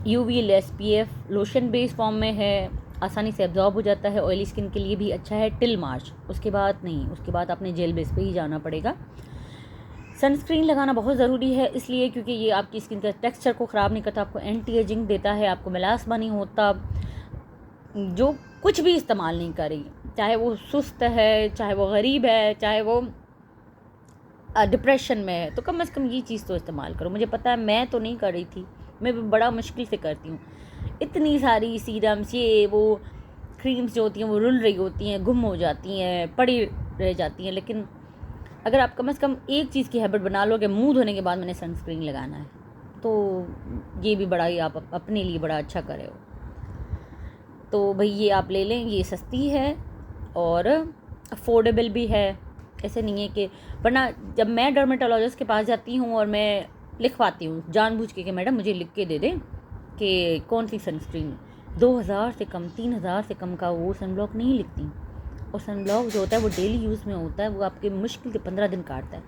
UV SPF lotion based form में है, आसानी से एब्जॉर्ब हो जाता है, ऑयली स्किन के लिए भी अच्छा है टिल मार्च। उसके बाद नहीं, उसके बाद आपने जेल बेस पे ही जाना पड़ेगा। सनस्क्रीन लगाना बहुत ज़रूरी है, इसलिए क्योंकि ये आपकी स्किन के टेक्सचर को ख़राब नहीं करता, आपको एंटी एजिंग देता है, आपको मेलास्मा नहीं होता। जो कुछ भी इस्तेमाल नहीं करी, चाहे वो सुस्त है, चाहे वो गरीब है, चाहे वो डिप्रेशन में है, तो कम से कम ये चीज़ तो इस्तेमाल करो। मुझे पता है मैं तो नहीं कर रही थी, मैं बड़ा मुश्किल से करती हूँ। इतनी सारी सीरम्स, ये वो क्रीम्स जो होती हैं वो रुल रही होती हैं, गुम हो जाती हैं, पड़ी रह जाती हैं। लेकिन अगर आप कम से कम एक चीज़ की हैबिट बना लो कि मुंह धोने के बाद मैंने सनस्क्रीन लगाना है, तो ये भी बड़ा ही आप अपने लिए बड़ा अच्छा करे हो। तो भाई ये आप ले लें, ये सस्ती है और अफोर्डेबल भी है। ऐसे नहीं है कि, वरना जब मैं डर्मेटोलॉजिस्ट के पास जाती हूँ और मैं लिखवाती हूँ जानबूझ के कि मैडम मुझे लिख के दे दें कि कौन सी सनस्क्रीन, 2000 से कम, 3000 से कम का वो सनब्लॉक नहीं लिखती। और सनब्लॉक जो होता है वो डेली यूज़ में होता है, वो आपके मुश्किल से 15 दिन काटता है।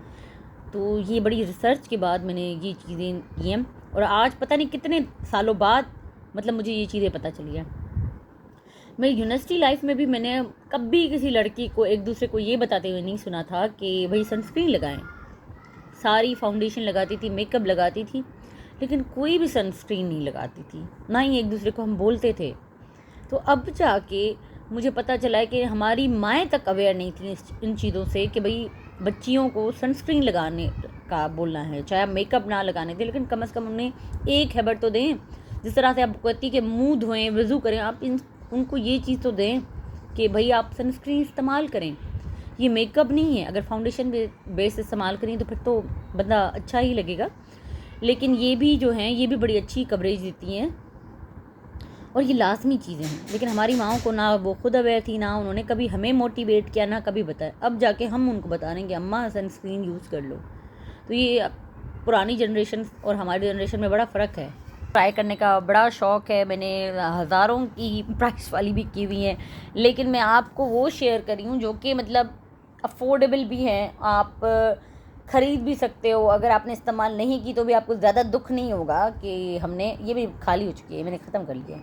तो ये बड़ी रिसर्च के बाद मैंने ये चीज़ें की हैं, और आज पता नहीं कितने सालों बाद मतलब मुझे ये चीज़ें पता चली हैं। मेरी यूनिवर्सिटी लाइफ में भी मैंने कभी किसी लड़की को एक दूसरे को ये बताते हुए नहीं सुना था कि भाई सनस्क्रीन लगाएं। सारी फाउंडेशन लगाती थी, मेकअप लगाती थी, लेकिन कोई भी सनस्क्रीन नहीं लगाती थी, ना ही एक दूसरे को हम बोलते थे। तो अब जाके मुझे पता चला है कि हमारी माएँ तक अवेयर नहीं थी इन चीज़ों से कि भाई बच्चियों को सनस्क्रीन लगाने का बोलना है, चाहे आप मेकअप ना लगाने थे, लेकिन कम से कम उन्हें एक हैबिट तो दें। जिस तरह से आप कहती कि मुंह धोएं, वज़ू करें, आप उनको ये चीज़ तो दें कि भाई आप सनस्क्रीन इस्तेमाल करें। ये मेकअप नहीं है, अगर फाउंडेशन बेस इस्तेमाल करें तो फिर तो बंदा अच्छा ही लगेगा, लेकिन ये भी जो हैं ये भी बड़ी अच्छी कवरेज देती हैं और ये लाजमी चीज़ें हैं। लेकिन हमारी माओं को ना वो खुद अवेयर थी, ना उन्होंने कभी हमें मोटिवेट किया, ना कभी बताया। अब जाके हम उनको बता रहे हैं कि अम्मा सनस्क्रीन यूज़ कर लो। तो ये पुरानी जनरेशन और हमारी जनरेशन में बड़ा फ़र्क है। ट्राई करने का बड़ा शौक़ है, मैंने हज़ारों की प्राइस वाली भी की हुई हैं, लेकिन मैं आपको वो शेयर करी हूँ जो कि मतलब अफोर्डेबल भी हैं, आप ख़रीद भी सकते हो। अगर आपने इस्तेमाल नहीं की तो भी आपको ज़्यादा दुख नहीं होगा कि हमने, ये भी खाली हो चुकी है, मैंने ख़त्म कर लिया है।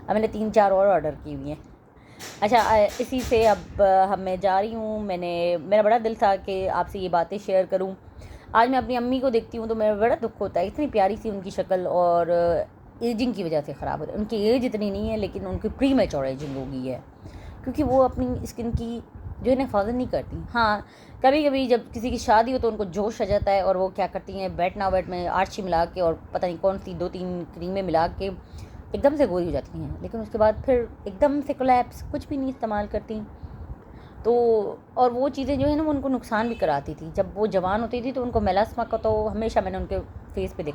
अब मैंने 3-4 और ऑर्डर की हुई हैं। अच्छा, इसी से अब मैं जा रही हूँ। मेरा बड़ा दिल था कि आपसे ये बातें शेयर करूँ। आज मैं अपनी अम्मी को देखती हूँ तो मेरा बड़ा दुख होता है, इतनी प्यारी सी उनकी शक्ल, और एजिंग की वजह से ख़राब हो रही है। उनकी एज इतनी नहीं है, लेकिन उनकी प्री मैच्योर एजिंग हो गई है, क्योंकि वो अपनी स्किन की जो है ना हिफाजत नहीं करती। हाँ, कभी कभी जब किसी की शादी हो तो उनको जोश आ जाता है और वो क्या करती हैं, वेट में आर्ची मिला के और पता नहीं कौन सी 2-3 क्रीमें मिला के एकदम से गोरी हो जाती हैं, लेकिन उसके बाद फिर एकदम से कोलैप्स, कुछ भी नहीं इस्तेमाल करती। तो और वो चीज़ें जो है ना वो उनको नुकसान भी कराती थी। जब वो जवान होती थी तो उनको मेलास्मा का तो हमेशा मैंने उनके फेस पे देखा।